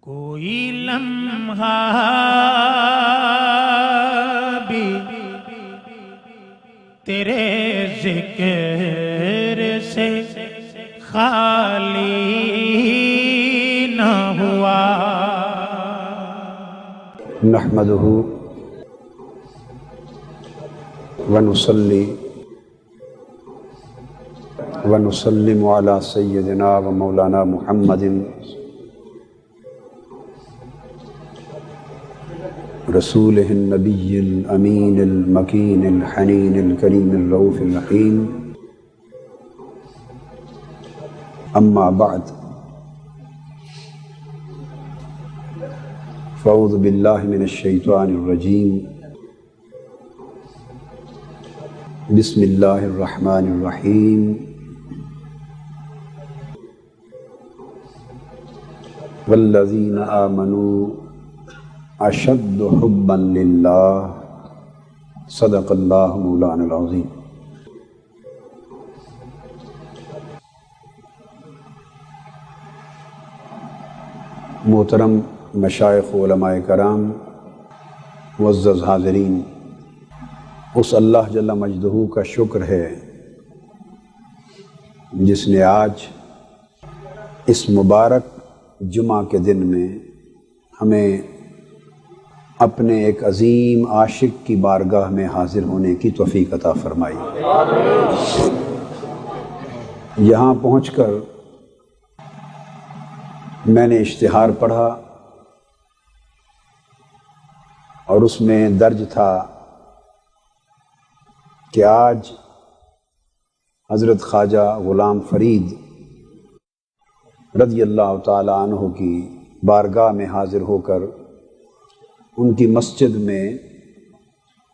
کوئی لمحہ بھی تیرے ذکر سے خالی نہ ہوا۔ نحمدہ ونصلی ونسلم علی سیدنا و مولانا محمد رسولہ النبی الامین المکین الحنین الکریم الرؤوف الرحیم، اما بعد فاعوذ باللہ من الشیطان الرجیم، بسم اللہ الرحمن الرحیم۔ والذین آمنوا اشد حبا للہ، صدق اللہ مولانا العظیم۔ محترم مشائخ علماء کرام، معزز حاضرین، اس اللہ جل مجدہ کا شکر ہے جس نے آج اس مبارک جمعہ کے دن میں ہمیں اپنے ایک عظیم عاشق کی بارگاہ میں حاضر ہونے کی توفیق عطا فرمائی۔ یہاں پہنچ کر میں نے اشتہار پڑھا اور اس میں درج تھا کہ آج حضرت خواجہ غلام فرید رضی اللہ تعالی عنہ کی بارگاہ میں حاضر ہو کر ان کی مسجد میں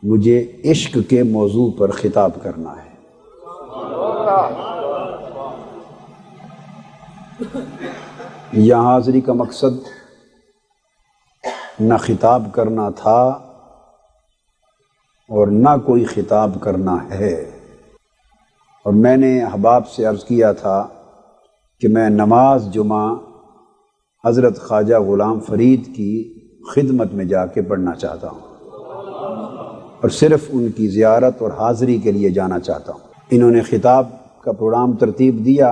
مجھے عشق کے موضوع پر خطاب کرنا ہے۔ یہاں حاضری کا مقصد نہ خطاب کرنا تھا اور نہ کوئی خطاب کرنا ہے، اور میں نے احباب سے عرض کیا تھا کہ میں نماز جمعہ حضرت خواجہ غلام فرید کی خدمت میں جا کے پڑھنا چاہتا ہوں اور صرف ان کی زیارت اور حاضری کے لیے جانا چاہتا ہوں۔ انہوں نے خطاب کا پروگرام ترتیب دیا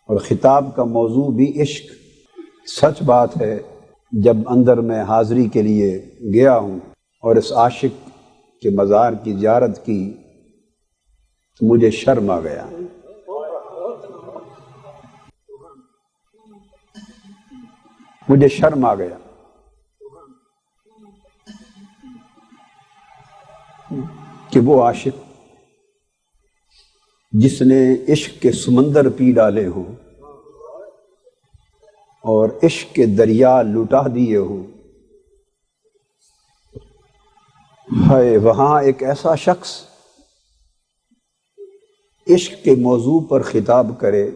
اور خطاب کا موضوع بھی عشق۔ سچ بات ہے، جب اندر میں حاضری کے لیے گیا ہوں اور اس عاشق کے مزار کی زیارت کی تو مجھے شرم آ گیا۔ مجھے شرم آ گیا کہ وہ عاشق جس نے عشق کے سمندر پی ڈالے ہو اور عشق کے دریا لٹا دیے ہو، ہے وہاں ایک ایسا شخص عشق کے موضوع پر خطاب کرے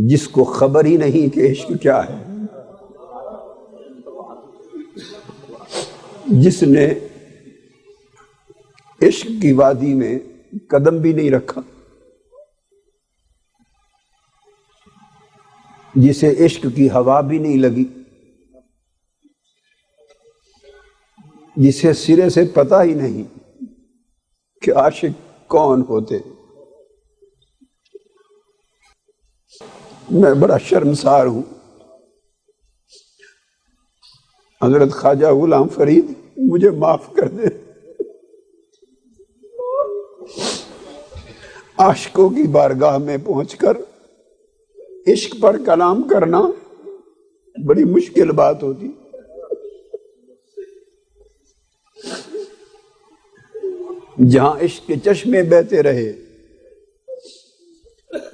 جس کو خبر ہی نہیں کہ عشق کیا ہے، جس نے عشق کی وادی میں قدم بھی نہیں رکھا، جسے عشق کی ہوا بھی نہیں لگی، جسے سرے سے پتہ ہی نہیں کہ عاشق کون ہوتے۔ میں بڑا شرمسار ہوں۔ حضرت خواجہ غلام فرید مجھے معاف کر دے۔ عاشقوں کی بارگاہ میں پہنچ کر عشق پر کلام کرنا بڑی مشکل بات ہوتی۔ جہاں عشق کے چشمے بہتے رہے،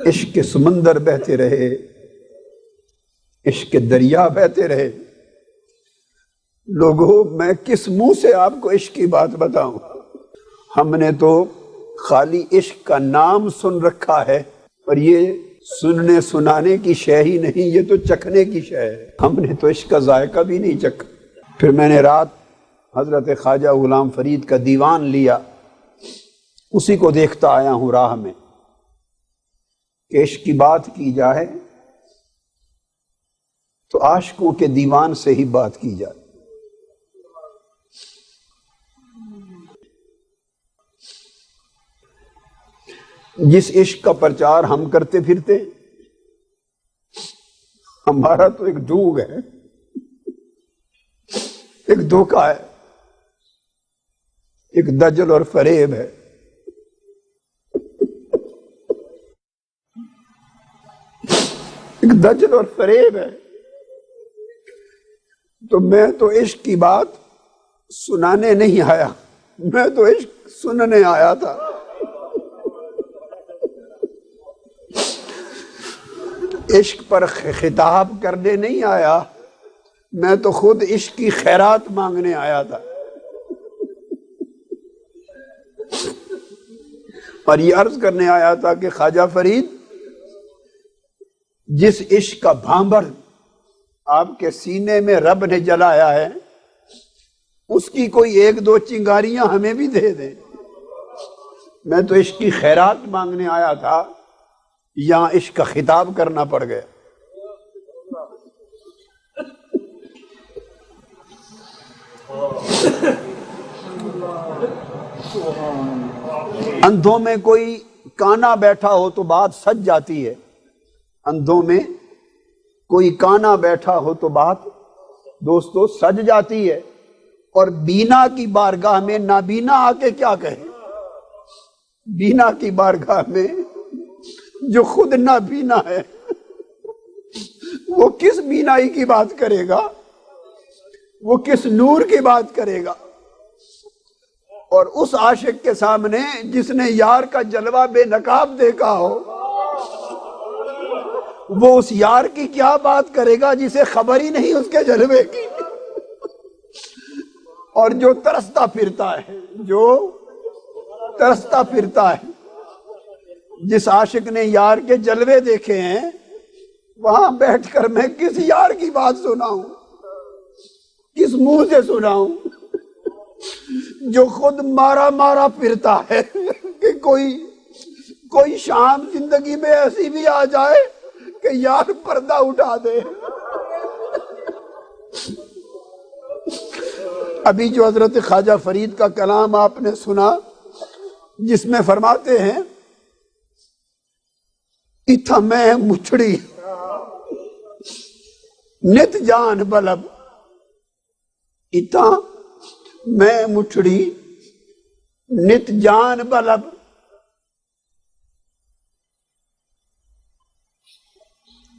عشق کے سمندر بہتے رہے، عشق کے دریا بہتے رہے، لوگوں میں کس منہ سے آپ کو عشق کی بات بتاؤں؟ ہم نے تو خالی عشق کا نام سن رکھا ہے، اور یہ سننے سنانے کی شے ہی نہیں، یہ تو چکھنے کی شے ہے۔ ہم نے تو عشق کا ذائقہ بھی نہیں چکھا۔ پھر میں نے رات حضرت خواجہ غلام فرید کا دیوان لیا، اسی کو دیکھتا آیا ہوں راہ میں کہ عشق کی بات کی جائے تو عاشقوں کے دیوان سے ہی بات کی جائے۔ جس عشق کا پرچار ہم کرتے پھرتے ہمارا تو ایک ڈوگ ہے، ایک دھوکہ ہے، ایک دجل اور فریب ہے۔ ایک دجل اور فریب ہے۔ تو میں تو عشق کی بات سنانے نہیں آیا، میں تو عشق سننے آیا تھا۔ عشق پر خطاب کرنے نہیں آیا، میں تو خود عشق کی خیرات مانگنے آیا تھا۔ اور یہ عرض کرنے آیا تھا کہ خواجہ فرید، جس عشق کا بھانبر آپ کے سینے میں رب نے جلایا ہے، اس کی کوئی ایک دو چنگاریاں ہمیں بھی دے دیں۔ میں تو عشق کی خیرات مانگنے آیا تھا، یہاں عشق کا خطاب کرنا پڑ گیا۔ اندھوں میں کوئی کانا بیٹھا ہو تو بات سج جاتی ہے، اندھوں میں کوئی کانا بیٹھا ہو تو بات دوستو سج جاتی ہے، اور بینا کی بارگاہ میں نابینا آ کے کیا کہے؟ بینا کی بارگاہ میں جو خود نابینا ہے وہ کس بینائی کی بات کرے گا؟ وہ کس نور کی بات کرے گا؟ اور اس عاشق کے سامنے جس نے یار کا جلوہ بے نقاب دیکھا ہو، وہ اس یار کی کیا بات کرے گا جسے خبر ہی نہیں اس کے جلوے کی؟ اور جو ترستا پھرتا ہے، جو ترستا پھرتا ہے، جس عاشق نے یار کے جلوے دیکھے ہیں، وہاں بیٹھ کر میں کس یار کی بات سناؤں؟ کس منہ سے سناؤں؟ جو خود مارا مارا پھرتا ہے کہ کوئی شام زندگی میں ایسی بھی آ جائے کہ یار پردہ اٹھا دے۔ ابھی جو حضرت خواجہ فرید کا کلام آپ نے سنا، جس میں فرماتے ہیں اتھا میں مچھڑی نت جان بلب، اتھا میں مچھڑی نت جان بلب،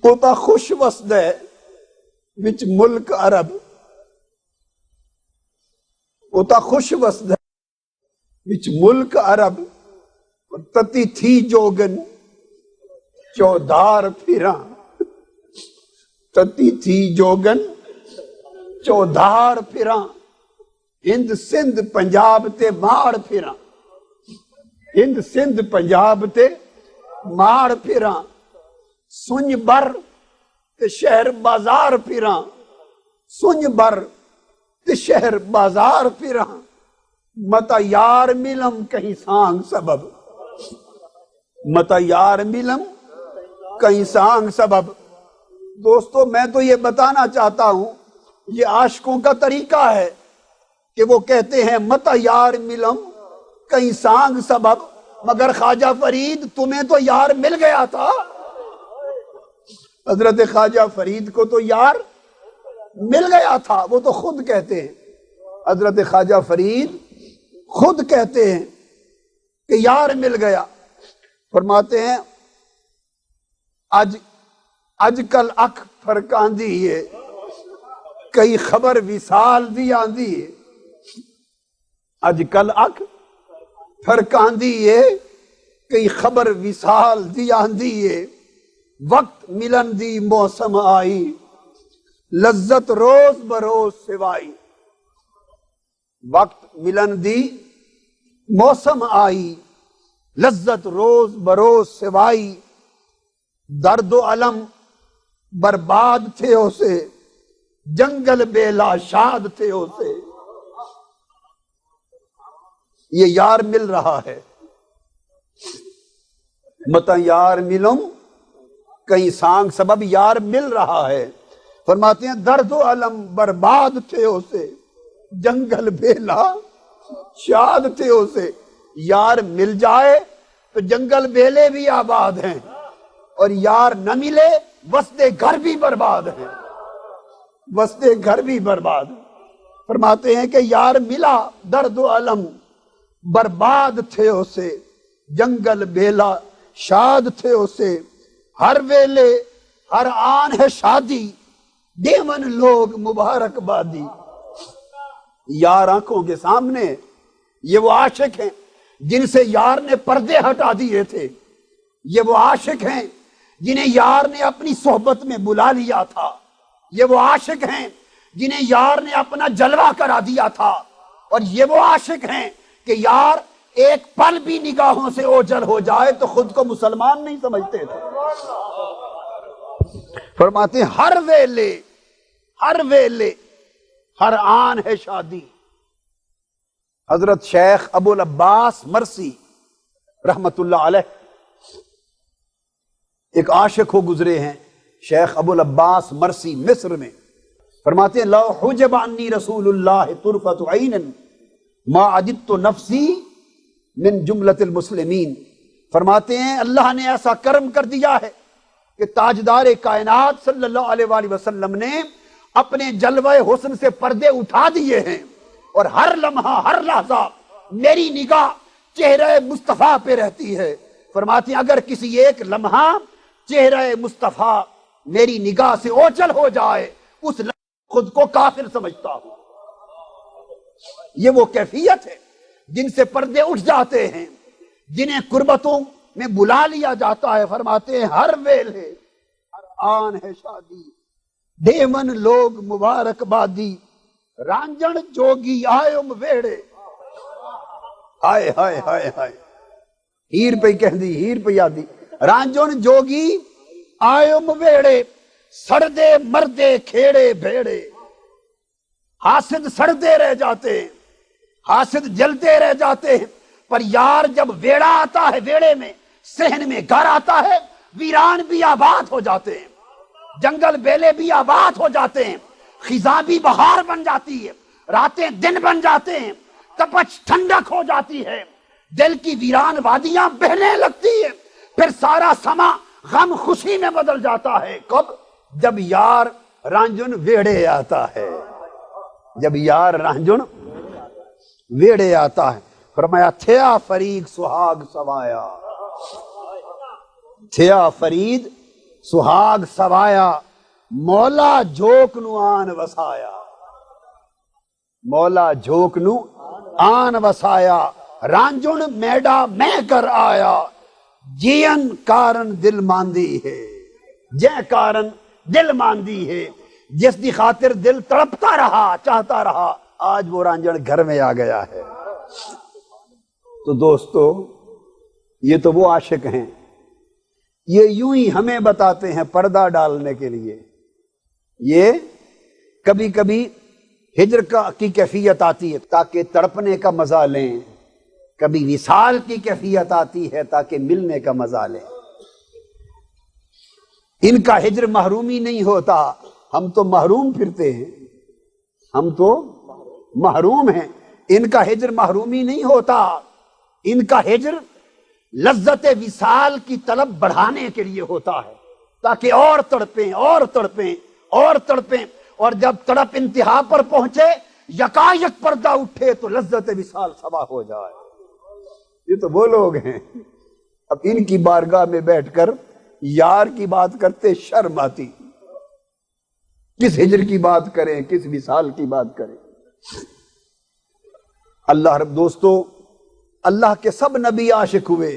اوتا خوش وسد ہے وچ ملک عرب، اوتا خوش وسد ہے وچ ملک عرب، تتی تھی جوگن چودھار پھراں، تتی تھی جوگن چودھار پھراں، ہند سندھ پنجاب تے ماڑ پھراں، ہند سندھ پنجاب تے ماڑ پھراں، سنج بر تے شہر بازار پھراں، سنج بر تے شہر بازار پھراں، متا یار ملم کہیں سانگ سبب، متا یار ملم کہیں سانگ سبب۔ دوستو میں تو یہ بتانا چاہتا ہوں، یہ عاشقوں کا طریقہ ہے کہ وہ کہتے ہیں متا یار ملم کہیں سانگ سبب، مگر خواجہ فرید تمہیں تو یار مل گیا تھا۔ حضرت خواجہ فرید کو تو یار مل گیا تھا، وہ تو خود کہتے ہیں، حضرت خواجہ فرید خود کہتے ہیں کہ یار مل گیا۔ فرماتے ہیں اج کل اکھ فرکاندی ہے کئی خبر وصال دی آندی ہے، اج کل اکھ فرکاندی ہے کئی خبر وصال دی آندی ہے، وقت ملن دی موسم آئی لذت روز بروز سوائی، وقت ملن دی موسم آئی لذت روز بروز سوائی، درد و علم برباد تھے اسے جنگل بے لاشاد تھے اسے۔ یہ یار مل رہا ہے، متا یار ملم کہیں سانگ سبب، یار مل رہا ہے۔ فرماتے ہیں درد و علم برباد تھے اسے، جنگل بیلا شاد تھے اسے، یار مل جائے تو جنگل بیلے بھی آباد ہیں، اور یار نہ ملے وسطے گھر بھی برباد ہیں، وسطے گھر بھی برباد ہیں۔ فرماتے ہیں کہ یار ملا درد و علم برباد تھے اسے، جنگل بیلا شاد تھے اسے، ہر ویلے ہر آن ہے شادی، دیون لوگ مبارک بادی۔ یار آنکھوں کے سامنے، یہ وہ عاشق ہیں جن سے یار نے پردے ہٹا دیے تھے، یہ وہ عاشق ہیں جنہیں یار نے اپنی صحبت میں بلا لیا تھا، یہ وہ عاشق ہیں جنہیں یار نے اپنا جلوہ کرا دیا تھا، اور یہ وہ عاشق ہیں کہ یار ایک پل بھی نگاہوں سے اوجھل ہو جائے تو خود کو مسلمان نہیں سمجھتے تھے۔ فرماتے ہیں ہر ویلے ہر آن ہے شادی۔ حضرت شیخ ابو العباس مرسی رحمت اللہ علیہ ایک عاشق ہو گزرے ہیں، شیخ ابو العباس مرسی مصر میں۔ فرماتے ہیں لو حجب عنی رسول اللہ طرفۃ عین ما عددت نفسی من جملۃ المسلمین۔ فرماتے ہیں اللہ نے ایسا کرم کر دیا ہے کہ تاجدار کائنات صلی اللہ علیہ وآلہ وسلم نے اپنے جلوہ حسن سے پردے اٹھا دیے ہیں، اور ہر لمحہ ہر لحظہ میری نگاہ چہرہ مصطفیٰ پہ رہتی ہے۔ فرماتے ہیں اگر کسی ایک لمحہ چہرہ مصطفیٰ میری نگاہ سے اوچل ہو جائے، اس لمحہ خود کو کافر سمجھتا ہوں۔ یہ وہ کیفیت ہے جن سے پردے اٹھ جاتے ہیں، جنہیں قربتوں میں بلا لیا جاتا ہے۔ فرماتے ہیں ہر ویلے ہر آن ہے شادی، دیون لوگ مبارک بادی، رانجن جوگی آئم ویڑے۔ ہائے ہائے ہائے ہائے، ہیر پہ کہہ دی، ہیر پہ یادی، رانجن جوگی آئم ویڑے، سڑدے مردے کھیڑے بھیڑے۔ حاسد سڑتے رہ جاتے ہیں، حاسد جلتے رہ جاتے ہیں، پر یار جب ویڑا آتا ہے، ویڑے میں صحن میں گھر آتا ہے، ویران بھی آباد ہو جاتے ہیں، جنگل بیلے بھی آباد ہو جاتے ہیں، خزاں بھی بہار بن جاتی ہے، راتیں دن بن جاتے ہیں، تپش ٹھنڈک ہو جاتی ہے، دل کی ویران وادیاں بہنے لگتی ہیں، پھر سارا سما غم خوشی میں بدل جاتا ہے۔ کب؟ جب یار رانجن ویڑے آتا ہے، جب یار رانجن ویڑے آتا ہے۔ فرمایا تھیا فریق سہاگ سوایا، تھیا فرید سہاگ سوایا، مولا جھوک نو آن وسایا، مولا جھوک نو آن وسایا، رانجن میڈا میں کر آیا، جین کارن دل ماندی ہے، جے کارن دل ماندی ہے، جس دی خاطر دل تڑپتا رہا، چاہتا رہا، آج وہ رانجن گھر میں آ گیا ہے۔ تو دوستو، یہ تو وہ عاشق ہیں، یہ یوں ہی ہمیں بتاتے ہیں پردہ ڈالنے کے لیے۔ یہ کبھی کبھی ہجر کی کیفیت آتی ہے تاکہ تڑپنے کا مزہ لیں، کبھی وصال کی کیفیت آتی ہے تاکہ ملنے کا مزہ لیں۔ ان کا ہجر محرومی نہیں ہوتا، ہم تو محروم پھرتے ہیں، ہم تو محروم ہیں، ان کا ہجر محرومی نہیں ہوتا، ان کا ہجر لذت وصال کی طلب بڑھانے کے لیے ہوتا ہے تاکہ اور تڑپیں اور تڑپیں اور تڑپیں، اور جب تڑپ انتہا پر پہنچے، یکایک پردہ اٹھے تو لذت وصال سوا ہو جائے۔ یہ تو وہ لوگ ہیں، اب ان کی بارگاہ میں بیٹھ کر یار کی بات کرتے شرم آتی، کس ہجر کی بات کریں، کس وصال کی بات کریں۔ اللہ رب دوستو، اللہ کے سب نبی عاشق ہوئے،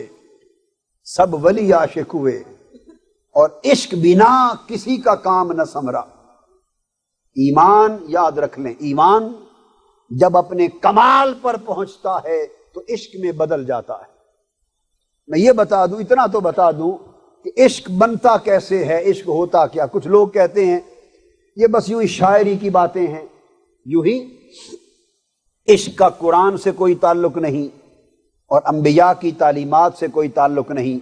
سب ولی عاشق ہوئے، اور عشق بنا کسی کا کام نہ سمرا۔ ایمان یاد رکھ لیں، ایمان جب اپنے کمال پر پہنچتا ہے تو عشق میں بدل جاتا ہے۔ میں یہ بتا دوں، اتنا تو بتا دوں کہ عشق بنتا کیسے ہے، عشق ہوتا کیا۔ کچھ لوگ کہتے ہیں یہ بس یوں ہی شاعری کی باتیں ہیں، یوں ہی، عشق کا قرآن سے کوئی تعلق نہیں اور انبیاء کی تعلیمات سے کوئی تعلق نہیں،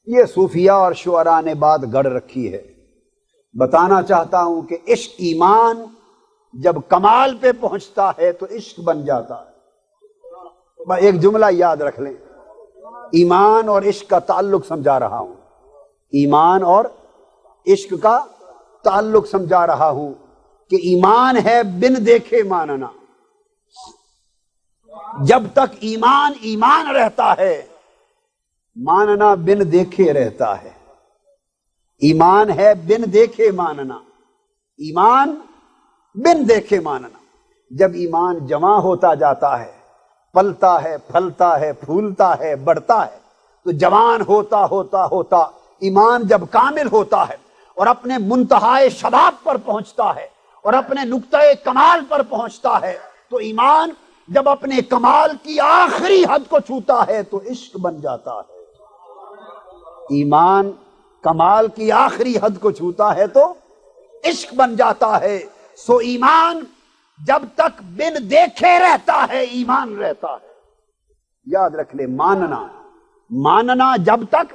یہ صوفیاء اور شعراء نے بات گڑھ رکھی ہے۔ بتانا چاہتا ہوں کہ عشق ایمان جب کمال پہ پہنچتا ہے تو عشق بن جاتا ہے۔ میں ایک جملہ یاد رکھ لیں، ایمان اور عشق کا تعلق سمجھا رہا ہوں، ایمان اور عشق کا تعلق سمجھا رہا ہوں کہ ایمان ہے بن دیکھے ماننا۔ جب تک ایمان ایمان رہتا ہے، ماننا بن دیکھے رہتا ہے۔ ایمان ہے بن دیکھے ماننا، ایمان بن دیکھے ماننا۔ جب ایمان جمع ہوتا جاتا ہے، پلتا ہے، پھلتا ہے، پھولتا ہے، بڑھتا ہے، تو جوان ہوتا ہوتا ہوتا ایمان جب کامل ہوتا ہے اور اپنے منتہائے شباب پر پہنچتا ہے اور اپنے نقطۂ کمال پر پہنچتا ہے، تو ایمان جب اپنے کمال کی آخری حد کو چھوتا ہے تو عشق بن جاتا ہے۔ ایمان کمال کی آخری حد کو چھوتا ہے تو عشق بن جاتا ہے۔ سو ایمان جب تک بن دیکھے رہتا ہے، ایمان رہتا ہے۔ یاد رکھ لے، ماننا جب تک،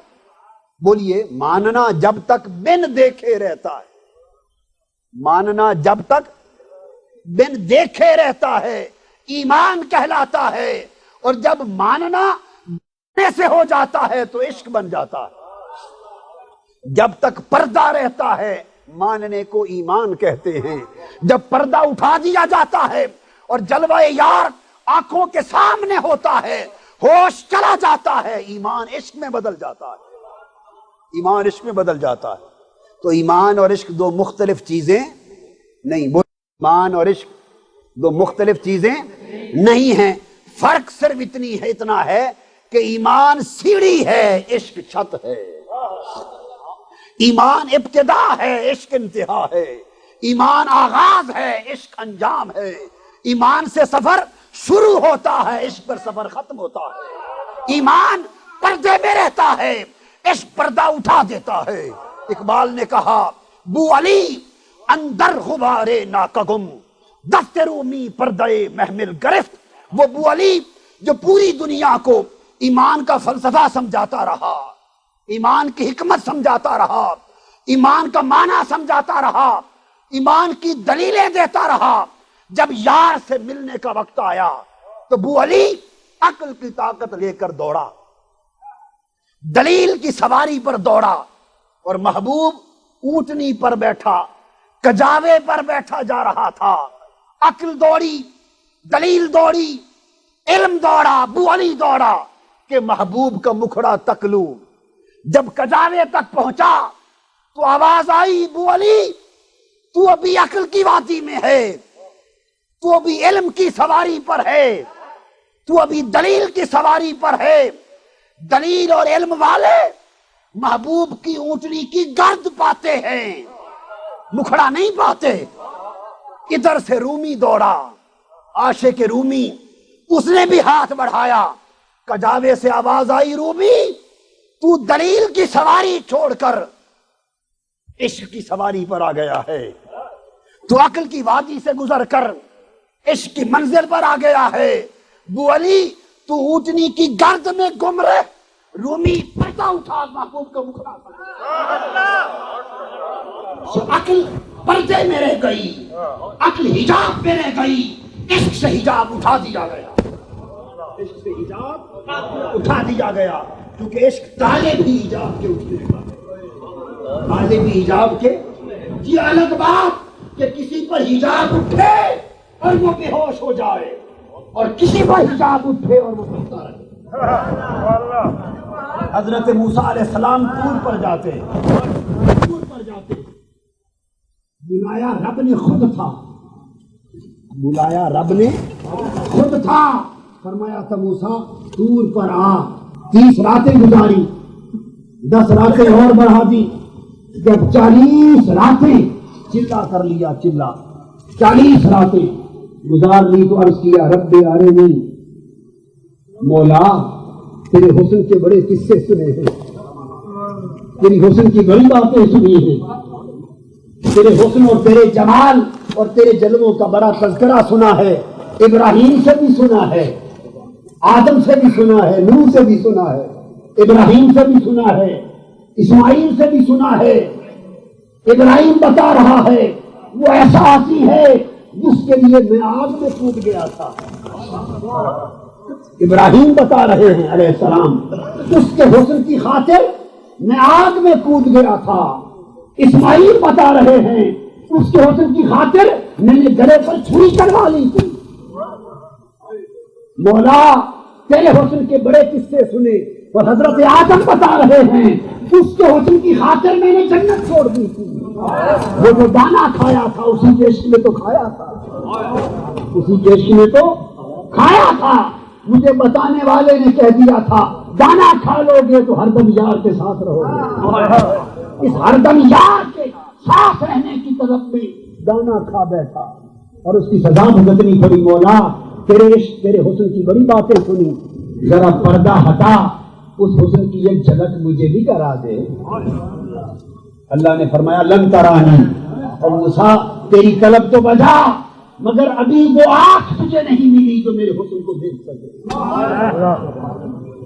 بولیے، ماننا جب تک بن دیکھے رہتا ہے، ماننا جب تک بن دیکھے رہتا ہے ایمان کہلاتا ہے، اور جب ماننا سے ہو جاتا ہے تو عشق بن جاتا ہے۔ جب تک پردہ رہتا ہے ماننے کو ایمان کہتے ہیں، جب پردہ اٹھا دیا جاتا ہے اور جلوہ یار آنکھوں کے سامنے ہوتا ہے، ہوش چلا جاتا ہے، ایمان عشق میں بدل جاتا ہے، ایمان عشق میں بدل جاتا ہے۔ تو ایمان اور عشق دو مختلف چیزیں نہیں، ایمان اور عشق دو مختلف چیزیں نہیں ہیں، فرق صرف اتنا ہے کہ ایمان سیڑھی ہے، عشق چھت ہے۔ ایمان ابتدا ہے، عشق انتہا ہے۔ ایمان آغاز ہے، عشق انجام ہے۔ ایمان سے سفر شروع ہوتا ہے، عشق پر سفر ختم ہوتا ہے۔ ایمان پردے میں رہتا ہے، عشق پردہ اٹھا دیتا ہے۔ اقبال نے کہا، بو علی اندر غبارے ناکگم، دست رومی پردے محمل گرفت۔ وہ بو علی جو پوری دنیا کو ایمان کا فلسفہ سمجھاتا رہا، ایمان کی حکمت سمجھاتا رہا، ایمان کا معنی سمجھاتا رہا، ایمان کی دلیلیں دیتا رہا، جب یار سے ملنے کا وقت آیا تو بو علی عقل کی طاقت لے کر دوڑا، دلیل کی سواری پر دوڑا، اور محبوب اونٹنی پر بیٹھا، کجاوے پر بیٹھا جا رہا تھا۔ عقل دوڑی، دلیل دوڑی، علم دوڑا، بو علی دوڑا کہ محبوب کا مکھڑا تک لوں۔ جب کجاوے تک پہنچا تو آواز آئی، بو علی تو ابھی عقل کی وادی میں ہے، تو ابھی علم کی سواری پر ہے، تو ابھی دلیل کی سواری پر ہے۔ دلیل اور علم والے محبوب کی اونٹنی کی گرد پاتے ہیں، مکھڑا نہیں پاتے۔ ادھر سے رومی دوڑا، عاشق رومی، اس نے بھی ہاتھ بڑھایا۔ کجاوے سے آواز آئی، رومی تو دلیل کی سواری چھوڑ کر عشق کی سواری پر آ گیا ہے، تو عقل کی وادی سے گزر کر عشق کی منزل پر آ گیا ہے۔ بو علی تو اونٹنی کی گرد میں گم رہے، رومی پردہ اٹھا محبوب کا مکھڑا عقل پردے میں رہ گئی، عقل حجاب میں رہ گئی، عشق سے حجاب اٹھا دیا گیا، عشق سے حجاب اٹھا دیا گیا، کیونکہ عشق طالب بھی حجاب کے اٹھنے کا، طالب بھی حجاب کے۔ یہ الگ بات کہ کسی پر حجاب اٹھے اور وہ بے ہوش ہو جائے، اور کسی پر حجاب اٹھے اور وہ پڑھتا رہے۔ حضرت موسیٰ علیہ السلام طور پر جاتے، بلایا رب نے خود تھا، بلایا رب نے خود تھا، فرمایا تھا موسیٰ طور پر آ۔ 30 راتیں گزاری، 10 راتیں اور بڑھا دی، جب 40 راتیں چلا کر لیا، چلا 40 راتیں گزار لی تو عرض کیا، رب ارنی، مولا تیرے حسن کے بڑے قصے سنے ہیں، تیری حسن کی بڑی باتیں سنی ہیں، تیرے حسن اور تیرے جمال اور تیرے جلووں کا بڑا تذکرہ سنا ہے، ابراہیم سے بھی سنا ہے، آدم سے بھی سنا ہے، نوح سے بھی سنا ہے، ابراہیم سے بھی سنا ہے، اسماعیل سے بھی سنا ہے، ابراہیم بتا رہا ہے وہ ایسا آتی ہے جس کے لیے میں آگ میں کود گیا تھا. ابراہیم بتا رہے ہیں علیہ السلام اس کے حسن کی خاطر میں آگ میں کود گیا تھا. اسماعیل بتا رہے ہیں اس کے حسن کی خاطر میں نے گلے پر چھری کروا لی تھی. مولا تیرے حسن کے بڑے قصے سنے. اور حضرت آدم بتا رہے ہیں اس کے حسن کی خاطر میں نے جنت چھوڑ دی تھی. وہ جو دانا کھایا تھا اسی کے عشق میں تو کھایا تھا, اسی کے عشق میں تو کھایا تھا. مجھے بتانے والے نے کہہ دیا تھا دانا کھا لو گے تو ہر دم یار کے ساتھ رہو گے. اس ہر دم یار کے ساتھ رہنے کی طرف میں دانا کھا بیٹھا اور اس کی سزا بھگتنی پڑی. مولا تیرے عشق تیرے حسن کی بڑی باتیں سنی, ذرا پردہ ہٹا اس حسن کی ایک جھلک مجھے بھی کرا دے. اللہ نے فرمایا لن ترانی, اور موسیٰ تیری طلب تو بجا مگر ابھی وہ آنکھ تجھے نہیں ملی جو میرے حسن کو دیکھ سکے.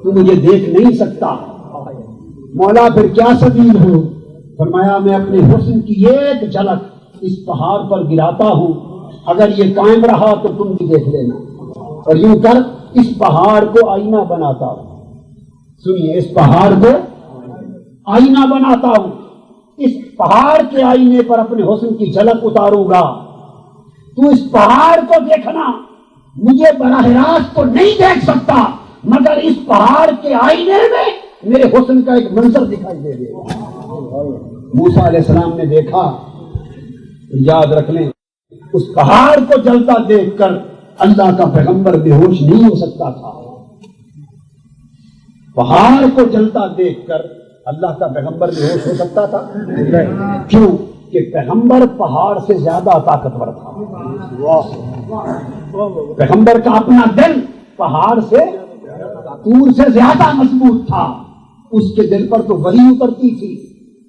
تو مجھے دیکھ نہیں سکتا. مولا پھر کیا سبیل ہو؟ فرمایا میں اپنے حسن کی ایک جھلک اس پہاڑ پر گراتا ہوں, اگر یہ قائم رہا تو تم بھی دیکھ لینا. اور یوں کر اس پہاڑ کو آئینہ بناتا ہوں. سنیے, اس پہاڑ کو آئینہ بناتا ہوں. اس پہاڑ کے آئینے پر اپنے حسن کی جھلک اتاروں گا. تو اس پہاڑ کو دیکھنا, مجھے براہ راست تو نہیں دیکھ سکتا مگر اس پہاڑ کے آئینے میں میرے حسن کا ایک منظر دکھائی دے دے گا. موسیٰ علیہ السلام نے دیکھا, یاد رکھ لیں اس پہاڑ کو جلتا دیکھ کر اللہ کا پیغمبر بے ہوش نہیں ہو سکتا تھا. پہاڑ کو جلتا دیکھ کر اللہ کا پیغمبر بے ہوش ہو سکتا تھا؟ کیوں کہ پیغمبر پہاڑ سے زیادہ طاقتور تھا. پیغمبر کا اپنا دل پہاڑ سے طور سے زیادہ مضبوط تھا. اس کے دل پر تو وحی اترتی تھی.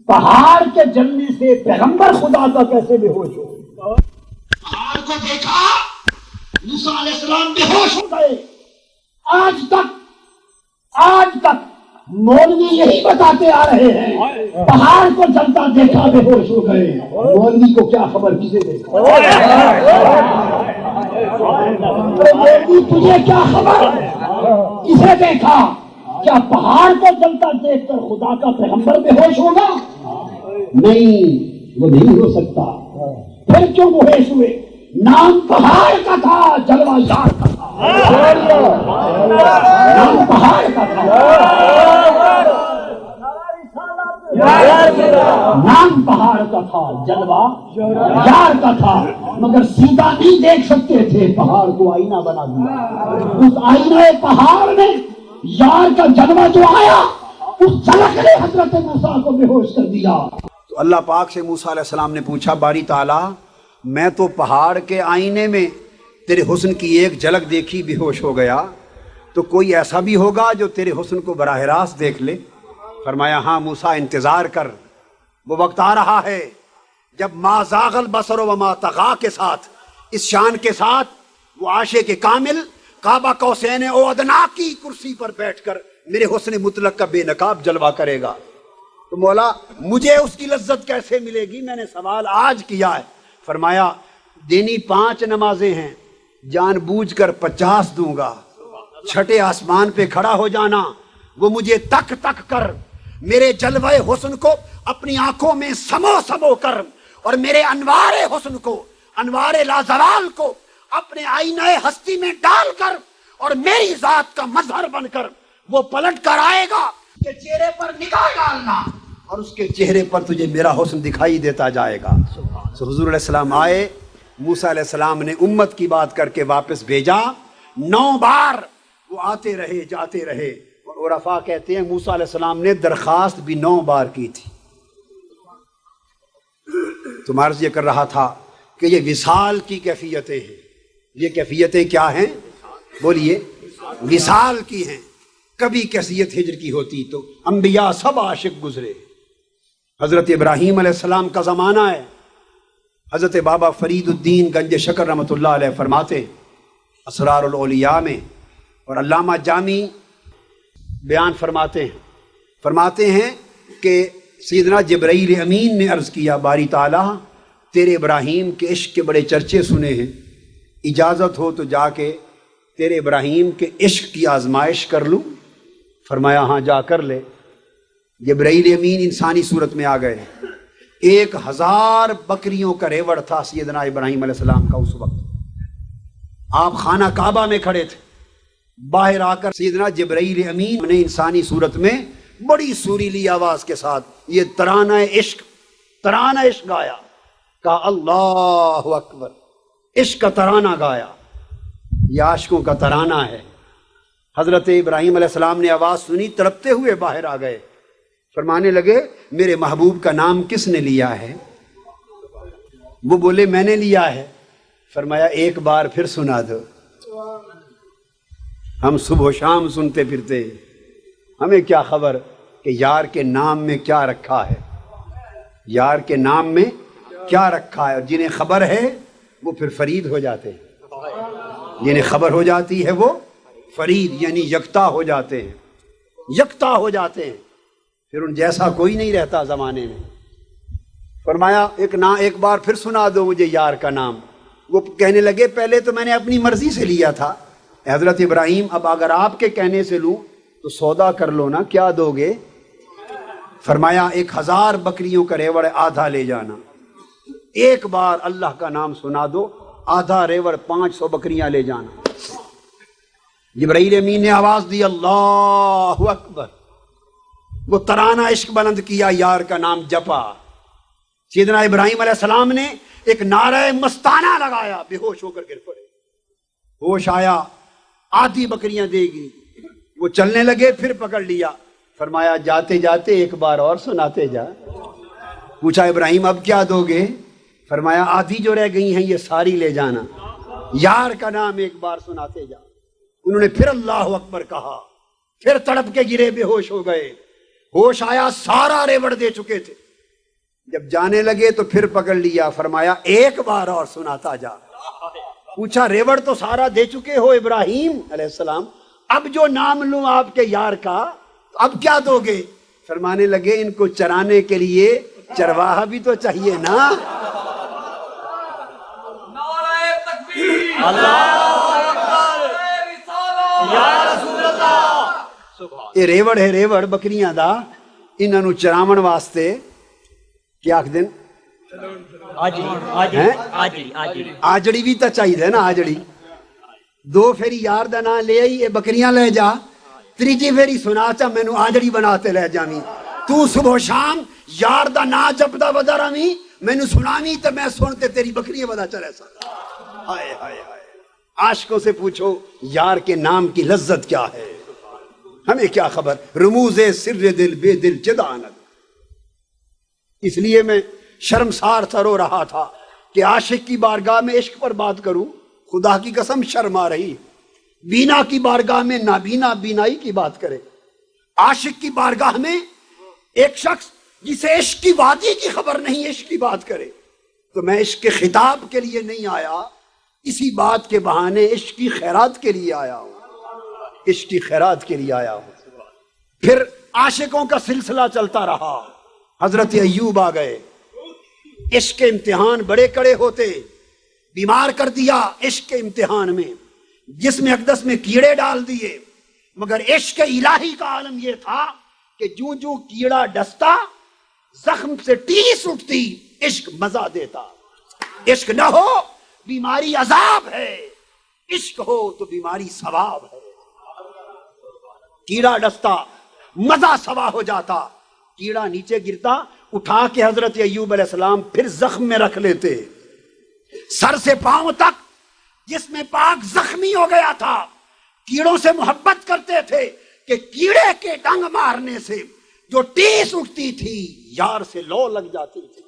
پہاڑ کے جلنے سے پیغمبر خدا کا کیسے بے ہوش ہو؟ پہاڑ کو دیکھا, موسیٰ علیہ السلام بے ہوش ہو گئے. آج تک مولوی یہی بتاتے آ رہے ہیں پہاڑ کو جلتا دیکھا بے ہوش ہو گئے. مولوی کو کیا خبر کسے دیکھا؟ مولوی تجھے کیا خبر کسے دیکھا؟ کیا پہاڑ کو جلتا دیکھ کر خدا کا پیغمبر بے ہوش ہوگا؟ نہیں, وہ نہیں ہو سکتا. پھر کیوں بے ہوش ہوئے؟ نام پہاڑ کا تھا, جلوہ یار کا تھا. نام پہاڑ کا تھا, نام پہاڑ کا تھا, جلوہ یار کا تھا. مگر سیدھا نہیں دیکھ سکتے تھے, پہاڑ کو آئینہ بنا دیا. اس آئینہ پہاڑ میں یار کا جلوہ جو آیا اس جھلک نے حضرت موسیٰ کو بے ہوش کر دیا. تو اللہ پاک سے موسیٰ علیہ السلام نے پوچھا باری تعالیٰ میں تو پہاڑ کے آئینے میں تیرے حسن کی ایک جھلک دیکھی بے ہوش ہو گیا, تو کوئی ایسا بھی ہوگا جو تیرے حسن کو براہ راست دیکھ لے؟ فرمایا ہاں موسیٰ انتظار کر, وہ وقت آ رہا ہے جب ما زاغ البصر وما طغیٰ کے ساتھ, اس شان کے ساتھ وہ عاشق کامل کعبہ قوسین او ادنیٰ کی کرسی پر بیٹھ کر میرے حسن مطلق کا بے نقاب جلوہ کرے گا. تو مولا مجھے اس کی لذت کیسے ملے گی؟ میں نے سوال آج کیا ہے. فرمایا دینی 5 نمازیں ہیں, جان بوجھ کر 50 دوں گا. چھٹے آسمان پہ کھڑا ہو جانا, وہ مجھے تک تک کر, میرے جلوہ حسن کو اپنی آنکھوں میں سمو سمو کر, اور میرے انوار حسن کو, انوار لازوال کو اپنے آئینہ ہستی میں ڈال کر, اور میری ذات کا مظہر بن کر وہ پلٹ کر آئے گا کہ چہرے پر نگاہ ڈالنا, اور اس کے چہرے پر تجھے میرا حسن دکھائی دیتا جائے گا. سو حضور علیہ السلام آئے, موسیٰ علیہ السلام نے امت کی بات کر کے واپس بھیجا. 9 بار وہ آتے رہے جاتے رہے, اور عرفاء کہتے ہیں موسیٰ علیہ السلام نے درخواست بھی 9 بار کی تھی. تو عرض یہ کر رہا تھا کہ یہ وصال کی کیفیتیں ہیں. یہ کیفیتیں کیا ہیں؟ بولیے. وصال کی ہیں. کبھی کیفیت ہجر کی ہوتی تو انبیاء سب عاشق گزرے. حضرت ابراہیم علیہ السلام کا زمانہ ہے. حضرت بابا فرید الدین گنج شکر رحمۃ اللہ علیہ فرماتے اسرار الاولیاء میں, اور علامہ جامی بیان فرماتے ہیں کہ سیدنا جبرائیل امین نے عرض کیا باری تعالیٰ تیرے ابراہیم کے عشق کے بڑے چرچے سنے ہیں، اجازت ہو تو جا کے تیرے ابراہیم کے عشق کی آزمائش کر لوں؟ فرمایا ہاں جا کر لے۔ جبرائیل امین انسانی صورت میں آ گئے۔ 1000 بکریوں کا ریوڑ تھا سیدنا ابراہیم علیہ السلام کا اس وقت۔ آپ خانہ کعبہ میں کھڑے تھے، باہر آ کر سیدنا جبرائیل امین نے انسانی صورت میں بڑی سریلی آواز کے ساتھ یہ ترانہ عشق گایا، کہا اللہ اکبر، عشق کا ترانہ گایا، یہ عاشقوں کا ترانہ ہے۔ حضرت ابراہیم علیہ السلام نے آواز سنی، تڑپتے ہوئے باہر آ گئے، فرمانے لگے میرے محبوب کا نام کس نے لیا ہے؟ وہ بولے میں نے لیا ہے۔ فرمایا ایک بار پھر سنا دو۔ ہم صبح و شام سنتے پھرتے، ہمیں کیا خبر کہ یار کے نام میں کیا رکھا ہے، یار کے نام میں کیا رکھا ہے۔ اور جنہیں خبر ہے وہ پھر فرید ہو جاتے ہیں، جنہیں خبر ہو جاتی ہے وہ فرید یعنی یکتا ہو جاتے ہیں، یکتا ہو جاتے ہیں، پھر ان جیسا کوئی نہیں رہتا زمانے میں۔ فرمایا ایک بار پھر سنا دو مجھے یار کا نام۔ وہ کہنے لگے پہلے تو میں نے اپنی مرضی سے لیا تھا حضرت ابراہیم، اب اگر آپ کے کہنے سے لوں تو سودا کر لو نا، کیا دو گے؟ فرمایا 1000 بکریوں کا ریوڑ آدھا لے جانا، ایک بار اللہ کا نام سنا دو، آدھا ریوڑ 500 بکریاں لے جانا۔ جبرائیل امین نے آواز دی اللہ اکبر، وہ ترانہ عشق بلند کیا، یار کا نام جپا۔ سیدنا ابراہیم علیہ السلام نے ایک نعرہ مستانہ لگایا، بے ہوش ہو کر گر پڑے۔ ہوش آیا، آدھی بکریاں دے گی، وہ چلنے لگے، پھر پکڑ لیا۔ فرمایا جاتے جاتے ایک بار اور سناتے جا۔ پوچھا ابراہیم اب کیا دو گے؟ فرمایا آدھی جو رہ گئی ہیں یہ ساری لے جانا، یار کا نام ایک بار سناتے جا۔ انہوں نے پھر اللہ اکبر کہا، پھر تڑپ کے گرے، بے ہوش ہو گئے۔ ہوش آیا، سارا ریوڑ دے چکے تھے۔ جب جانے لگے تو پھر پکڑ لیا، فرمایا ایک بار اور سناتا جا۔ پوچھا ریوڑ تو سارا دے چکے ہو ابراہیم علیہ السلام، اب جو نام لوں آپ کے یار کا اب کیا دو گے؟ فرمانے لگے ان کو چرانے کے لیے چرواہا بھی تو چاہیے نا۔ یہ ریوڑ ہے، ریوڑ بکریاں دا، انہاں نوں چراون واسطے کیا دن آجڑی بھی تو چاہیے نا، آجڑی۔ 2 پھیری یار دا نام لے آئی، یہ بکریاں لے جا، تیجی پھیری سنا چا مینوں آجڑی بناتے لے جاویں۔ تو صبح شام یار دا نام جپدا بدا رہویں، مینوں سناویں تے میں سنتے تیری بکریاں بدا چلے سا۔ ہائے ہائے ہائے، عاشقوں سے پوچھو یار کے نام کی لذت کیا ہے، ہمیں کیا خبر۔ رموز سر دل بے دل جدانت۔ اس لیے میں شرمسار سا رو رہا تھا کہ عاشق کی بارگاہ میں عشق پر بات کروں، خدا کی قسم شرم آ رہی۔ بینا کی بارگاہ میں نابینا بینائی کی بات کرے، عاشق کی بارگاہ میں ایک شخص جسے عشق کی وادی کی خبر نہیں عشق کی بات کرے۔ تو میں عشق کے خطاب کے لیے نہیں آیا، اسی بات کے بہانے عشق کی خیرات کے لیے آیا ہوں، عشق کی خیرات کے لیے آیا ہوں۔ پھر عاشقوں کا سلسلہ چلتا رہا۔ حضرت ایوب آ گئے، عشق کے امتحان بڑے کڑے ہوتے، بیمار کر دیا عشق کے امتحان میں، جسم اقدس میں کیڑے ڈال دیے، مگر عشق الہی کا عالم یہ تھا کہ جو جو کیڑا ڈستا زخم سے ٹیس اٹھتی، عشق مزہ دیتا۔ عشق نہ ہو بیماری عذاب ہے، عشق ہو تو بیماری ثواب ہے۔ کیڑا ڈستا مزہ سوا ہو جاتا، کیڑا نیچے گرتا، اٹھا کے حضرت ایوب علیہ السلام پھر زخم میں رکھ لیتے، سر سے پاؤں تک جس میں پاک زخمی ہو گیا تھا۔ کیڑوں سے محبت کرتے تھے کہ کیڑے کے ڈنگ مارنے سے جو ٹیس اٹھتی تھی یار سے لو لگ جاتی تھی۔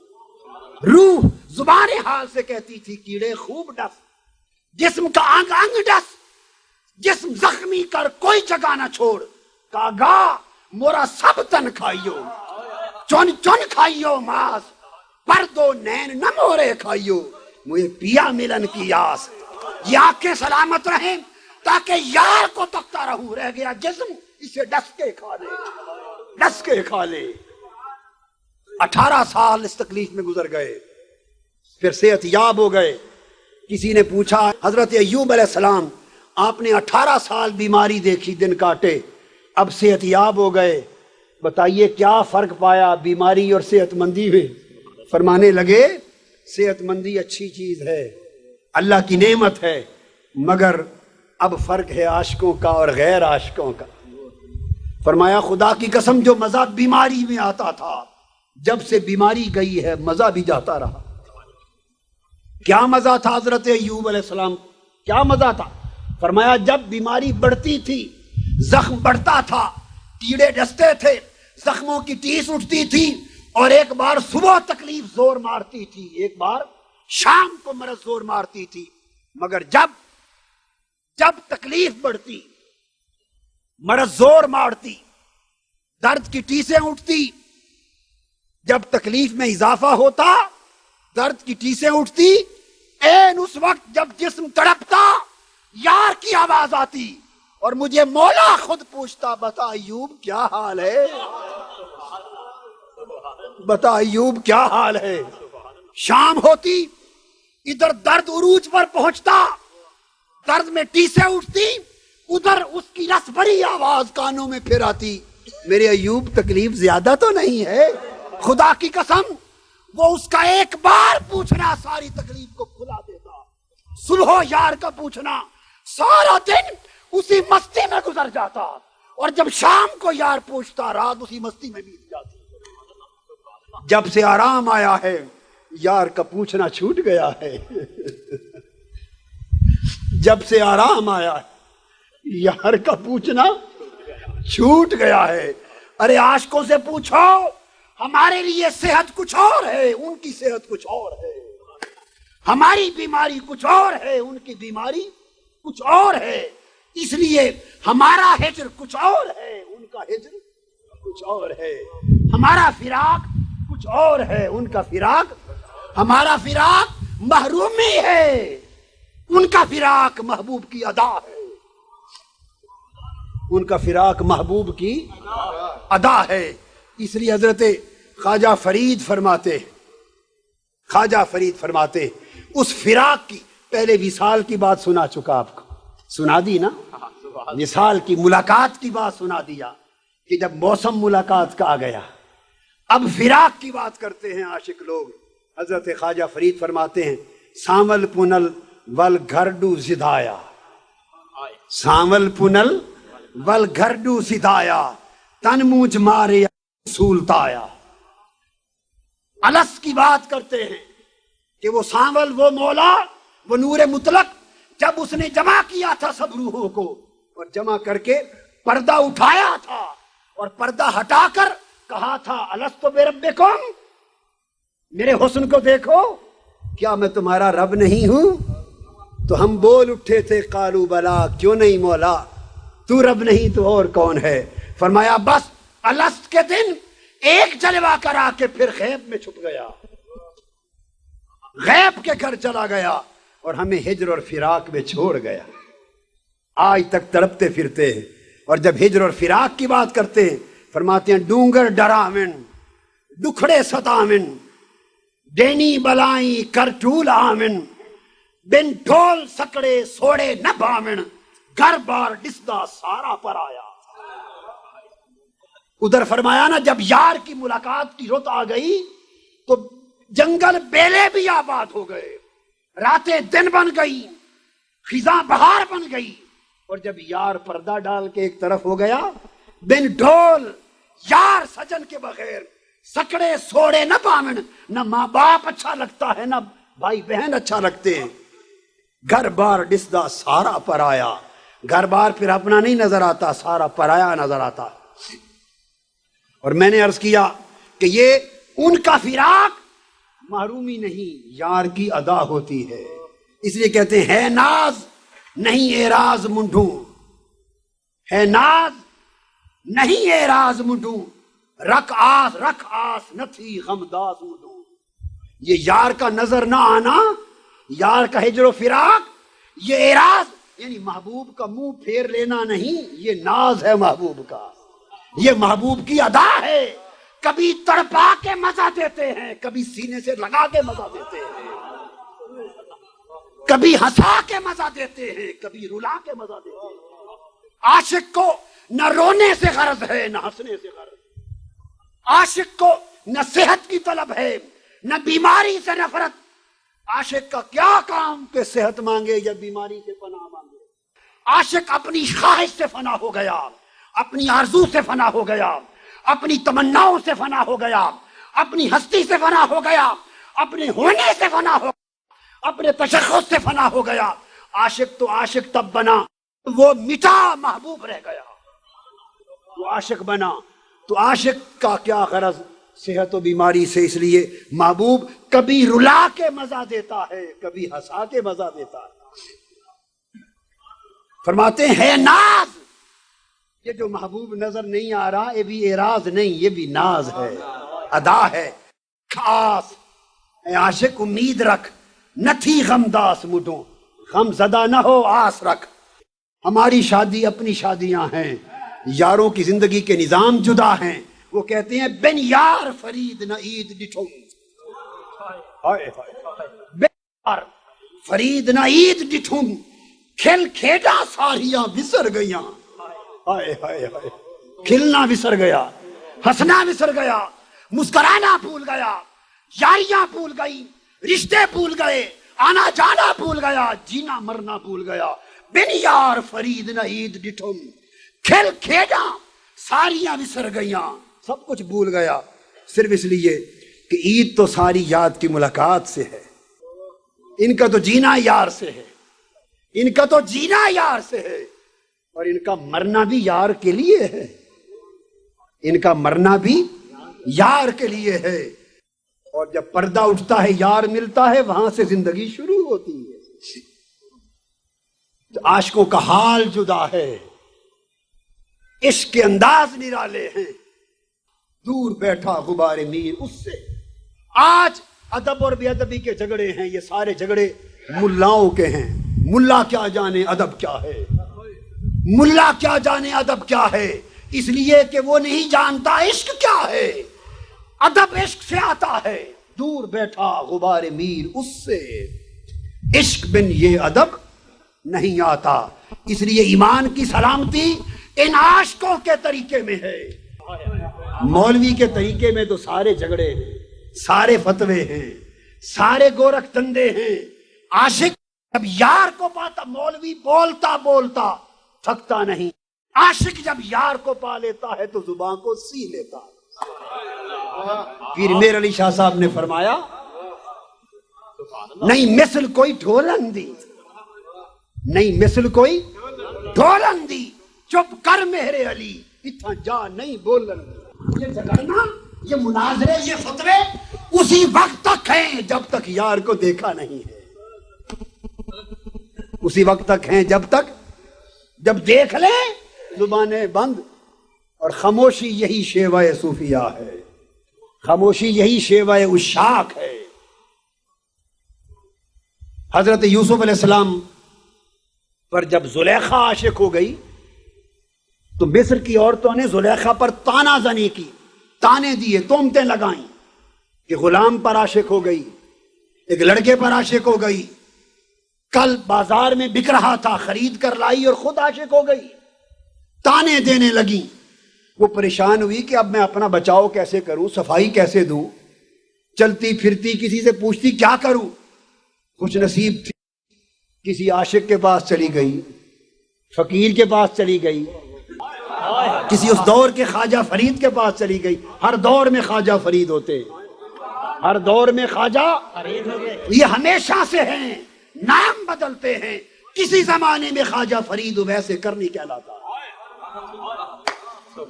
روح زبان حال سے کہتی تھی کیڑے خوب ڈس، جسم کا انگ انگ ڈس، جسم زخمی کر کوئی جگہ نہ چھوڑ، کاگا مورا سب تن کھائیو، چن چن کھائیو ماس، پر دو نین نہ مورے کھائیو، مجھے پیا ملن کی آس۔ یہ آنکھیں سلامت رہیں تاکہ یار کو تکتا رہوں، رہ گیا جسم اسے ڈس کے کھا لے، ڈس کے کھا لے۔ 18 سال اس تکلیف میں گزر گئے، پھر صحت یاب ہو گئے۔ کسی نے پوچھا حضرت ایوب علیہ السلام آپ نے 18 سال بیماری دیکھی، دن کاٹے، اب صحت یاب ہو گئے، بتائیے کیا فرق پایا بیماری اور صحت مندی میں؟ فرمانے لگے صحت مندی اچھی چیز ہے، اللہ کی نعمت ہے، مگر اب فرق ہے عاشقوں کا اور غیر عاشقوں کا۔ فرمایا خدا کی قسم جو مزہ بیماری میں آتا تھا، جب سے بیماری گئی ہے مزہ بھی جاتا رہا۔ کیا مزہ تھا حضرت ایوب علیہ السلام، کیا مزہ تھا؟ فرمایا جب بیماری بڑھتی تھی، زخم بڑھتا تھا، کیڑے ڈستے تھے، زخموں کی ٹیس اٹھتی تھی، اور ایک بار صبح تکلیف زور مارتی تھی، ایک بار شام کو مرض زور مارتی تھی، مگر جب تکلیف بڑھتی، مرض زور مارتی، درد کی ٹیسیں اٹھتی، جب تکلیف میں اضافہ ہوتا، درد کی ٹیسیں اٹھتی، این اس وقت جب جسم تڑپتا، یار کی آواز آتی اور مجھے مولا خود پوچھتا بتا ایوب کیا حال ہے، بتا ایوب کیا حال ہے۔ شام ہوتی، ادھر درد عروج پر پہنچتا، درد میں ٹیسیں اٹھتی، ادھر اس کی رس بھری آواز کانوں میں پھر آتی، میرے ایوب تکلیف زیادہ تو نہیں ہے؟ خدا کی قسم وہ اس کا ایک بار پوچھنا ساری تکلیف کو کھلا دیتا، سلحو یار کا پوچھنا، سارا دن اسی مستی میں گزر جاتا، اور جب شام کو یار پوچھتا رات اسی مستی میں بیت جاتی۔ جب سے آرام آیا ہے یار کا پوچھنا چھوٹ گیا ہے، جب سے آرام آیا ہے یار کا پوچھنا چھوٹ گیا ہے۔ ارے عاشقوں سے پوچھو، ہمارے لیے صحت کچھ اور ہے، ان کی صحت کچھ اور ہے، ہماری بیماری کچھ اور ہے، ان کی بیماری کچھ اور ہے، اس لیے ہمارا ہجر کچھ اور ہے، ان کا ہجر کچھ اور ہے، ہمارا فراق کچھ اور ہے، ان کا فراق، ہمارا فراق محرومی ہے، ان کا فراق محبوب کی ادا ہے، ان کا فراق محبوب کی ادا ہے۔ اس لیے حضرت خواجہ فرید فرماتے اس فراق کی، پہلے وصال کی بات سنا چکا، آپ کو سنا دی نا، وصال کی ملاقات کی بات سنا دیا کہ جب موسم ملاقات کا آ گیا، اب فراق کی بات کرتے ہیں عاشق لوگ۔ حضرت خواجہ فرید فرماتے ہیں سامل پنل ول گھرڈو زدایا، سامل پنل ول گھرڈو زدایا، تن موج مارے سولتایا۔ الس کی بات کرتے ہیں کہ وہ سانول، وہ مولا، وہ نور مطلق، جب اس نے جمع کیا تھا سب روحوں کو، اور جمع کر کے پردہ اٹھایا تھا، اور پردہ ہٹا کر کہا تھا الستو بربکم، میرے حسن کو دیکھو، کیا میں تمہارا رب نہیں ہوں؟ تو ہم بول اٹھے تھے قالو بلا، کیوں نہیں مولا، تو رب نہیں تو اور کون ہے؟ فرمایا بس الست کے دن ایک جلوہ کرا کے پھر غیب میں چھپ گیا، غیب کے گھر چلا گیا، اور ہمیں ہجر اور فراق میں چھوڑ گیا، آج تک تڑپتے پھرتے ہیں۔ اور جب ہجر اور فراق کی بات کرتے ہیں فرماتے ہیں ڈونگر ڈراون، دکھڑے ستاون، دینی بلائی کر ٹول آمن، بن ڈھول سکڑے سوڑے نہ باون، گھر بار ڈسدا سارا پر آیا۔ ادھر فرمایا نا جب یار کی ملاقات کی رت آ گئی تو جنگل بیلے بھی آباد ہو گئے، راتیں دن بن گئی، خزاں بہار بن گئی، اور جب یار پردہ ڈال کے ایک طرف ہو گیا، بن ڈھول یار سجن کے بغیر سکڑے سوڑے نہ پاون، نہ ماں باپ اچھا لگتا ہے، نہ بھائی بہن اچھا لگتے ہیں، گھر بار ڈسدا سارا پرایا، گھر بار پھر اپنا نہیں نظر آتا، سارا پرایا نظر آتا۔ اور میں نے عرض کیا کہ یہ ان کا فراق محرومی نہیں، یار کی ادا ہوتی ہے، اس لیے کہتے ہیں ہے ناز نہیں اعراض منڈوں، ہے ناز نہیں اعراض منڈوں، رکھ آس نہ تھی غمداز منڈوں۔ یہ یار کا نظر نہ آنا، یار کا ہجر و فراق، یہ اعراض یعنی محبوب کا منہ پھیر لینا نہیں، یہ ناز ہے محبوب کا، یہ محبوب کی ادا ہے کبھی تڑپا کے مزہ دیتے ہیں، کبھی سینے سے لگا کے مزہ دیتے ہیں، کبھی ہنسا کے مزہ دیتے ہیں، کبھی رلا کے مزہ دیتے ہیں۔ عاشق کو نہ رونے سے غرض ہے نہ ہنسنے سے غرض، عاشق کو نہ صحت کی طلب ہے نہ بیماری سے نفرت۔ عاشق کا کیا کام کہ صحت مانگے یا بیماری سے پناہ مانگے؟ عاشق اپنی خواہش سے فنا ہو گیا، اپنی آرزو سے فنا ہو گیا، اپنی تمناؤں سے فنا ہو گیا، اپنی ہستی سے فنا ہو گیا، اپنے ہونے سے فنا ہو گیا، اپنے تشخص سے فنا ہو گیا۔ عاشق تو عاشق تب بنا وہ مٹا محبوب رہ گیا، وہ عاشق بنا تو عاشق کا کیا غرض صحت و بیماری سے؟ اس لیے محبوب کبھی رلا کے مزہ دیتا ہے، کبھی ہنسا کے مزہ دیتا ہے۔ فرماتے ہیں ناز، یہ جو محبوب نظر نہیں آ رہا یہ بھی اعراض نہیں، یہ بھی ناز ہے، ادا ہے۔ خاص اے عاشق امید رکھ، نہ تھی غمداس مڈوں، غم زدہ نہ ہو آس رکھ۔ ہماری شادی اپنی شادیاں ہیں، یاروں کی زندگی کے نظام جدا ہیں۔ وہ کہتے ہیں بن یار فرید نہ عید ڈٹھوں، بن یار فرید نہ عید ڈٹھوں، کھل کھیڈا ساریاں بسر گئیاں۔ ہائے ہائے ہائے، کھلنا بسر گیا، ہنسنا بسر گیا، مسکرانا بھول گیا، یاریاں بھول گئی، رشتے بھول گئے، آنا جانا بھول گیا، جینا مرنا بھول گیا۔ بن یار فرید نہ عید ڈٹھوں، کھل کھیڈا ساریاں بسر گئیاں، سب کچھ بھول گیا صرف اس لیے کہ عید تو ساری یاد کی ملاقات سے ہے۔ ان کا تو جینا یار سے ہے، ان کا تو جینا یار سے ہے، اور ان کا مرنا بھی یار کے لیے ہے، ان کا مرنا بھی یار کے لیے ہے۔ اور جب پردہ اٹھتا ہے یار ملتا ہے، وہاں سے زندگی شروع ہوتی ہے۔ تو عاشقوں کا حال جدا ہے، عشق کے انداز نرالے ہیں۔ دور بیٹھا غبار میر اس سے، آج ادب اور بے ادبی کے جھگڑے ہیں، یہ سارے جھگڑے ملاؤں کے ہیں۔ ملا کیا جانے ادب کیا ہے، ملا کیا جانے ادب کیا ہے، اس لیے کہ وہ نہیں جانتا عشق کیا ہے۔ ادب عشق سے آتا ہے، دور بیٹھا غبار میر اس سے، عشق بن یہ ادب نہیں آتا۔ اس لیے ایمان کی سلامتی ان عاشقوں کے طریقے میں ہے۔ مولوی کے طریقے میں تو سارے جھگڑے ہیں، سارے فتوے ہیں، سارے گورکھ دندے ہیں۔ عاشق جب یار کو پاتا، مولوی بولتا بولتا تھکتا نہیں، عاشق جب یار کو پا لیتا ہے تو زبان کو سی لیتا ہے۔ پیر میر علی شاہ صاحب نے فرمایا نہیں مثل کوئی ڈھولندی، نہیں مثل کوئی ڈھولندی، چپ کر میرے علی اتنا جا نہیں بولندی۔ یہ جھگڑنا، یہ مناظرے، یہ فتوے اسی وقت تک ہیں جب تک یار کو دیکھا نہیں ہے، اسی وقت تک ہیں جب تک، جب دیکھ لیں زبانیں بند۔ اور خاموشی یہی شیوہ صوفیہ ہے، خاموشی یہی شیوہ عشاق ہے۔ حضرت یوسف علیہ السلام پر جب زلیخا عاشق ہو گئی تو مصر کی عورتوں نے زلیخا پر تانا زنی کی، تانے دیے، تہمتیں لگائیں کہ غلام پر عاشق ہو گئی، ایک لڑکے پر عاشق ہو گئی، کل بازار میں بک رہا تھا خرید کر لائی اور خود عاشق ہو گئی، تانے دینے لگیں۔ وہ پریشان ہوئی کہ اب میں اپنا بچاؤ کیسے کروں، صفائی کیسے دوں، چلتی پھرتی کسی سے پوچھتی کیا کروں۔ خوش نصیب تھی، کسی عاشق کے پاس چلی گئی، فقیر کے پاس چلی گئی، کسی اس دور کے خواجہ فرید کے پاس چلی گئی۔ ہر دور میں خواجہ فرید ہوتے ہیں، ہر دور میں خواجہ فرید ہوتے، یہ ہمیشہ سے ہیں، نام بدلتے ہیں۔ کسی زمانے میں خواجہ فرید ویسے کرنی کہلاتا ہے،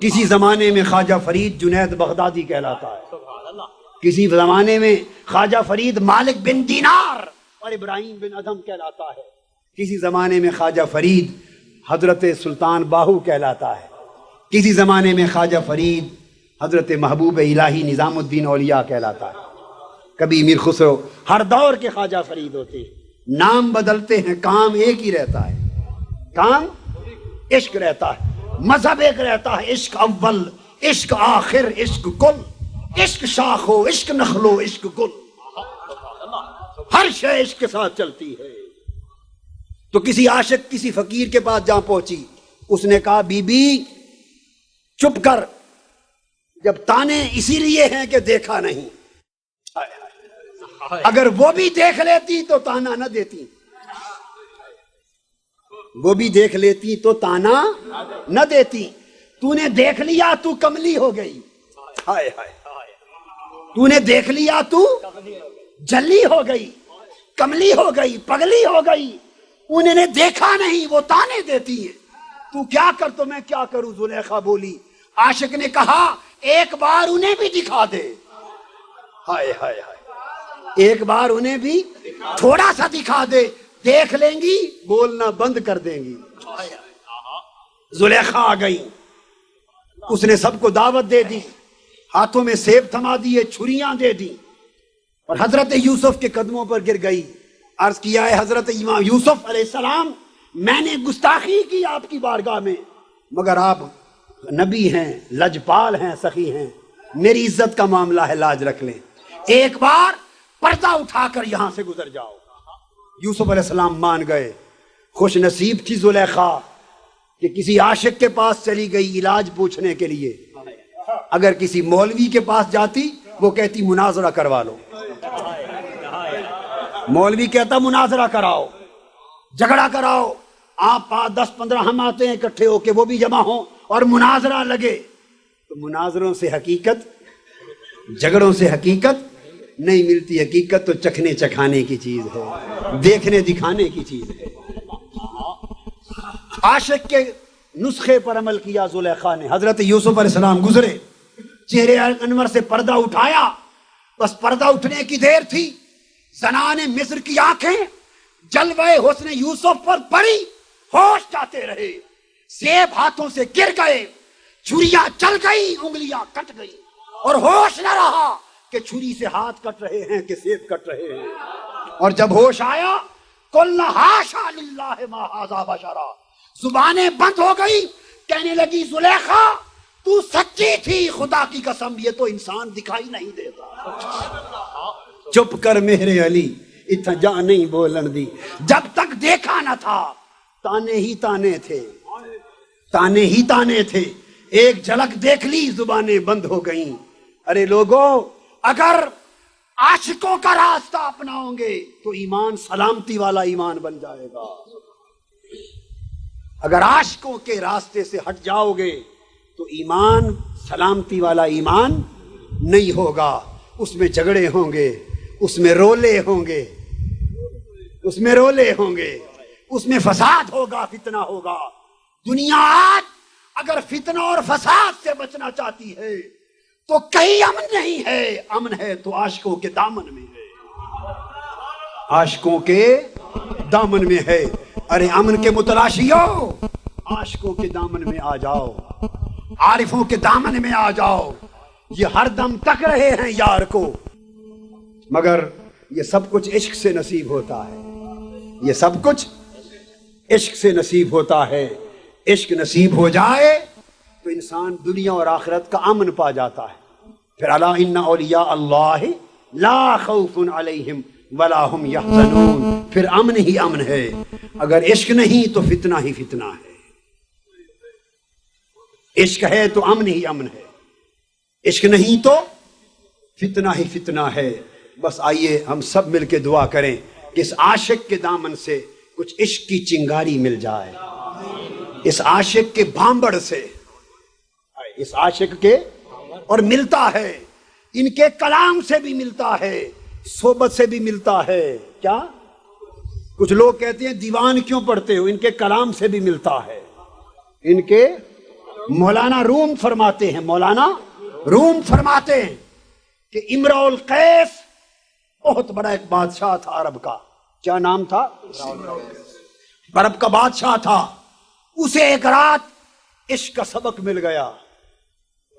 کسی زمانے میں خواجہ فرید جنید بغدادی کہلاتا ہے، کسی زمانے میں خواجہ فرید مالک بن دینار اور ابراہیم بن ادم کہلاتا ہے، کسی زمانے میں خواجہ فرید حضرت سلطان باہو کہلاتا ہے، کسی زمانے میں خواجہ فرید حضرت محبوب الہی نظام الدین اولیاء کہلاتا ہے، کبھی میر خسرو۔ ہر دور کے خواجہ فرید ہوتے ہیں، نام بدلتے ہیں، کام ایک ہی رہتا ہے، کام عشق رہتا ہے، مذہب ایک رہتا ہے، عشق اول، عشق آخر، عشق کل۔ عشق شاخ ہو، عشق نخل ہو، عشق گل، ہر شے عشق کے ساتھ چلتی ہے۔ تو کسی عاشق کسی فقیر کے پاس جہاں پہنچی، اس نے کہا بی بی چپ کر، جب تانے اسی لیے ہیں کہ دیکھا نہیں، اگر وہ بھی دیکھ لیتی تو تانا نہ دیتی، وہ بھی دیکھ لیتی تو تانا نہ دیتی۔ تو نے دیکھ لیا تو کملی ہو گئی، ہائے ہائے، تو نے دیکھ لیا تو جلی ہو گئی، کملی ہو گئی، پگلی ہو گئی، انہیں نے دیکھا نہیں وہ تانے دیتی ہیں، تو کیا کر تو میں کیا کروں؟ زلیخا بولی۔ عاشق نے کہا ایک بار انہیں بھی دکھا دے، ہائے ہائے ہائے، ایک بار انہیں بھی تھوڑا سا دکھا دے، دیکھ لیں گی بولنا بند کر دیں گی۔ زلیخا آ گئی، اس نے سب کو دعوت دے دی، ہاتھوں میں سیب تھما دیے، چھریاں دے دی، اور حضرت یوسف کے قدموں پر گر گئی۔ عرض کیا ہے حضرت امام یوسف علیہ السلام، میں نے گستاخی کی آپ کی بارگاہ میں، مگر آپ نبی ہیں، لجپال ہیں، سخی ہیں، میری عزت کا معاملہ ہے، لاج رکھ لیں، ایک بار پردہ اٹھا کر یہاں سے گزر جاؤ۔ یوسف علیہ السلام مان گئے۔ خوش نصیب تھی زلیخا کہ کسی عاشق کے پاس چلی گئی علاج پوچھنے کے لیے، اگر کسی مولوی کے پاس جاتی وہ کہتی مناظرہ کروا لو، مولوی کہتا مناظرہ کراؤ، جھگڑا کراؤ، آپ 10-15 ہم آتے ہیں اکٹھے ہو کے، وہ بھی جمع ہوں اور مناظرہ لگے۔ تو مناظروں سے حقیقت، جھگڑوں سے حقیقت نہیں ملتی، حقیقت تو چکھنے چکھانے کی چیز ہے، دیکھنے دکھانے کی چیز ہے۔ عاشق کے نسخے پر عمل کیا زلیخا نے۔ حضرت یوسف علیہ السلام گزرے، چہرے انور سے پردہ اٹھایا، بس پردہ اٹھنے کی دیر تھی، زنان مصر کی آنکھیں جلوہ حسن یوسف پر پڑی، ہوش جاتے رہے، سیب ہاتھوں سے گر گئے، چھریاں چل گئی، انگلیاں کٹ گئی، اور ہوش نہ رہا کہ چھری سے ہاتھ کٹ رہے ہیں کہ سیب کٹ رہے ہیں۔ اور جب ہوش آیا، قُلْنَا حَاشَا لِلَّهِ مَا هَٰذَا بَشَرًا، زبانیں بند ہو گئی، کہنے لگی زلیخا تو سچی تھی، خدا کی قسم یہ تو انسان دکھائی نہیں دیتا۔ چپ کر میرے علی، اتنا جا نہیں بولن دی، جب تک دیکھا نہ تھا تانے ہی تانے تھے، تانے ہی تانے تھے، ایک جھلک دیکھ لی زبانیں بند ہو گئیں۔ ارے لوگوں، اگر عاشقوں کا راستہ اپناؤ گے تو ایمان سلامتی والا ایمان بن جائے گا، اگر عاشقوں کے راستے سے ہٹ جاؤ گے تو ایمان سلامتی والا ایمان نہیں ہوگا، اس میں جھگڑے ہوں گے، اس میں رولے ہوں گے، اس میں رولے ہوں گے، اس میں فساد ہوگا، فتنہ ہوگا۔ دنیا آج اگر فتنہ اور فساد سے بچنا چاہتی ہے تو کہیں امن نہیں ہے، امن ہے تو عاشقوں کے دامن میں ہے، عاشقوں کے دامن میں ہے۔ ارے امن کے متلاشیوں، عاشقوں کے دامن میں آ جاؤ، عارفوں کے دامن میں آ جاؤ، یہ ہر دم تک رہے ہیں یار کو، مگر یہ سب کچھ عشق سے نصیب ہوتا ہے، یہ سب کچھ عشق سے نصیب ہوتا ہے۔ عشق نصیب ہو جائے تو انسان دنیا اور آخرت کا امن پا جاتا ہے۔ پھر الا ان اولیاء اللہ لا خوف علیہم ولا هم یحزنون، پھر امن ہی امن ہے۔ اگر عشق نہیں تو فتنہ ہی فتنہ ہے، عشق ہے تو امن ہی امن ہے، عشق نہیں تو فتنہ ہی فتنہ ہے۔ بس آئیے ہم سب مل کے دعا کریں کہ اس عاشق کے دامن سے کچھ عشق کی چنگاری مل جائے، اس عاشق کے بھانبڑ سے، اس عاشق کے، اور ملتا ہے، ان کے کلام سے بھی ملتا ہے، صحبت سے بھی ملتا ہے۔ کیا کچھ لوگ کہتے ہیں دیوان کیوں پڑھتے ہو؟ ان کے کلام سے بھی ملتا ہے، ان کے مولانا روم فرماتے ہیں، مولانا روم فرماتے ہیں کہ امرؤ القیس بہت بڑا ایک بادشاہ تھا عرب کا، کیا نام تھا؟ عرب کا بادشاہ تھا، اسے ایک رات عشق کا سبق مل گیا،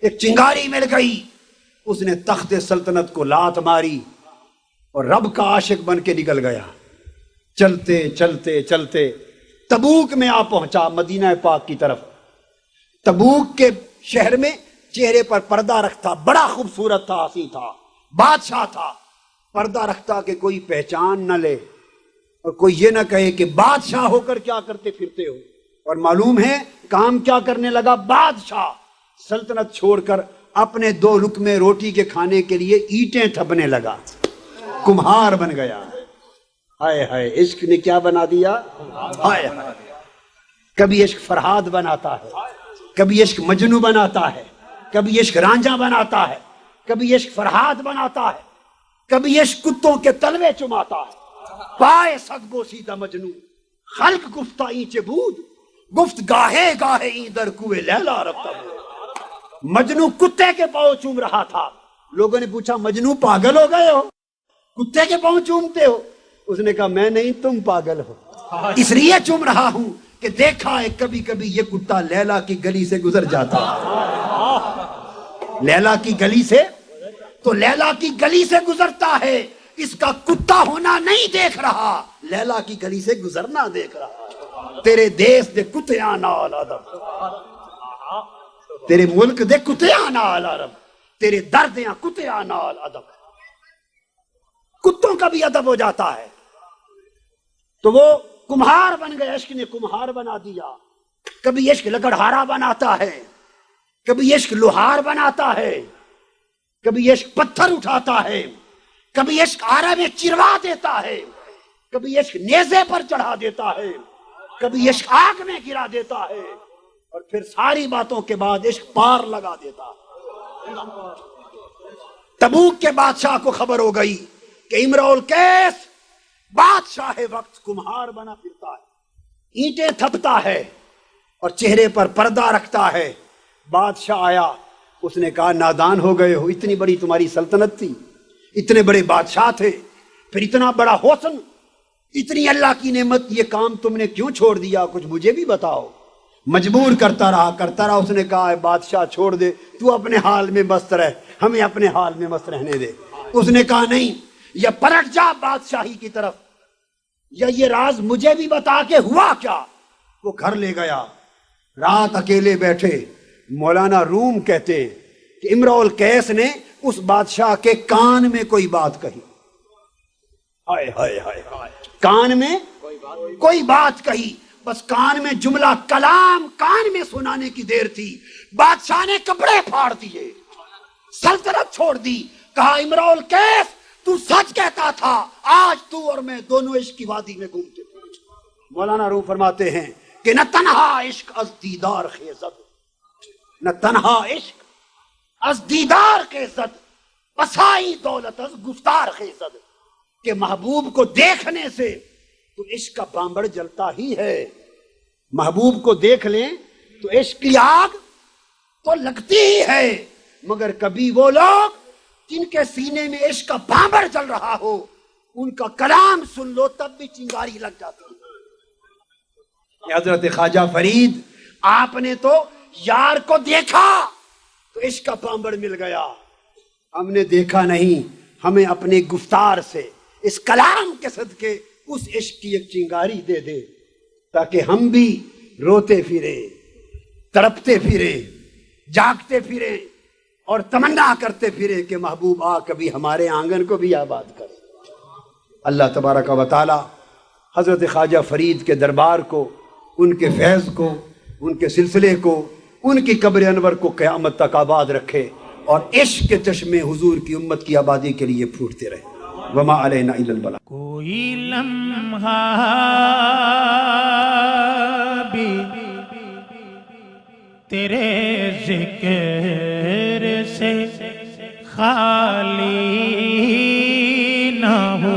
ایک چنگاری مل گئی، اس نے تخت سلطنت کو لات ماری اور رب کا عاشق بن کے نکل گیا۔ چلتے چلتے چلتے تبوک میں آ پہنچا، مدینہ پاک کی طرف۔ تبوک کے شہر میں چہرے پر پردہ رکھتا، بڑا خوبصورت تھا، حسین تھا، بادشاہ تھا، پردہ رکھتا کہ کوئی پہچان نہ لے اور کوئی یہ نہ کہے کہ بادشاہ ہو کر کیا کرتے پھرتے ہو۔ اور معلوم ہے کام کیا کرنے لگا بادشاہ، سلطنت چھوڑ کر اپنے 2 لقمے روٹی کے کھانے کے لیے اینٹیں تھپنے لگا، کمہار بن گیا۔ ہائے ہائے، عشق نے کیا بنا دیا، ہائے ہائے۔ کبھی عشق فرہاد بناتا ہے، کبھی عشق مجنو بناتا ہے، کبھی عشق رانجھا بناتا ہے، کبھی عشق فرہاد بناتا ہے، کبھی عشق کتوں کے تلوے چماتا ہے۔ پائے سگ بوسیدہ مجنو خلق گفتہ اینچے بود، گفت گاہے گاہے این در کوئے لیلا رفتا بود۔ مجنو کتے کے پاؤں چوم رہا تھا، لوگوں نے پوچھا مجنو پاگل ہو گئے ہو، کتے کے پاؤں چومتے ہو؟ اس نے کہا میں نہیں، تم پاگل ہو، اس لیے چوم رہا ہوں کہ دیکھا ہے کبھی کبھی یہ کتا لیلا کی گلی سے گزر جاتا ہے، لیلا کی گلی سے، تو لیلا کی گلی سے گزرتا ہے، اس کا کتا ہونا نہیں دیکھ رہا، لیلا کی گلی سے گزرنا دیکھ رہا۔ تیرے دیس دے کتیاں نال ادب، تیرے ملک دے کتیاں نال ادب، تیرے دردیاں کتیاں نال ادب۔ کتوں کا بھی ادب ہو جاتا ہے۔ تو وہ کمہار بن گئے، عشق نے کمہار بنا دیا۔ کبھی عشق لکڑہارا بناتا ہے، کبھی عشق لوہار بناتا ہے، کبھی عشق پتھر اٹھاتا ہے، کبھی عشق آرا میں چروا دیتا ہے، کبھی عشق نیزے پر چڑھا دیتا ہے، کبھی عشق آگ میں گرا دیتا ہے، اور پھر ساری باتوں کے بعد عشق پار لگا دیتا ہے۔ تبوک کے بادشاہ کو خبر ہو گئی کہ امرؤ القیس بادشاہ وقت کمہار بنا پھرتا ہے، اینٹیں تھپتا ہے اور چہرے پر پردہ رکھتا ہے۔ بادشاہ آیا، اس نے کہا نادان ہو گئے ہو، اتنی بڑی تمہاری سلطنت تھی، اتنے بڑے بادشاہ تھے، پھر اتنا بڑا حسن، اتنی اللہ کی نعمت، یہ کام تم نے کیوں چھوڑ دیا؟ کچھ مجھے بھی بتاؤ۔ مجبور کرتا رہا، اس نے کہا بادشاہ چھوڑ دے، تو اپنے حال میں مست رہ، ہمیں اپنے حال میں مست رہنے دے۔ اس نے کہا نہیں، یا پلٹ جا بادشاہی کی طرف، یا یہ راز مجھے بھی بتا کہ ہوا کیا۔ وہ گھر لے گیا، رات اکیلے بیٹھے، مولانا روم کہتے ہیں کہ امرؤ القیس نے اس بادشاہ کے کان میں کوئی بات کہی، ہائے ہائے ہائے، کان میں کوئی بات کہی، بس کان میں جملہ کلام کان میں سنانے کی دیر تھی، بادشاہ نے کپڑے پھاڑ دیے، سلطنت چھوڑ دی، کہا امرؤ القیس تو سچ کہتا تھا، آج تو اور میں دونوں عشق کی وادی میں گھومتے تھے۔ مولانا روم فرماتے ہیں کہ نہ تنہا عشق از دیدار خیزد، نہ تنہا عشق از دیدار خیزد، پسائی دولت از گفتار خیزد، کہ محبوب کو دیکھنے سے تو عشق کا بامبڑ جلتا ہی ہے، محبوب کو دیکھ لیں تو عشق کی آگ تو لگتی ہی ہے، مگر کبھی وہ لوگ جن کے سینے میں عشق کا بامبڑ جل رہا ہو، ان کا کلام سن لو تب بھی چنگاری لگ جاتی ہے۔ حضرت خواجہ فرید، آپ نے تو یار کو دیکھا تو عشق کا بامبڑ مل گیا، ہم نے دیکھا نہیں، ہمیں اپنے گفتار سے اس کلام کے صدقے اس عشق کی ایک چنگاری دے دے، تاکہ ہم بھی روتے پھرے، تڑپتے پھرے، جاگتے پھرے اور تمنا کرتے پھرے کہ محبوب آ کبھی ہمارے آنگن کو بھی آباد کرے۔ اللہ تبارک و تعالی حضرت خواجہ فرید کے دربار کو، ان کے فیض کو، ان کے سلسلے کو، ان کی قبر انور کو قیامت تک آباد رکھے، اور عشق کے چشمے حضور کی امت کی آبادی کے لیے پھوٹتے رہے۔ وما علینا الا البلاغ۔ کوئی لمحہ بھی تیرے ذکر سے خالی نہ ہو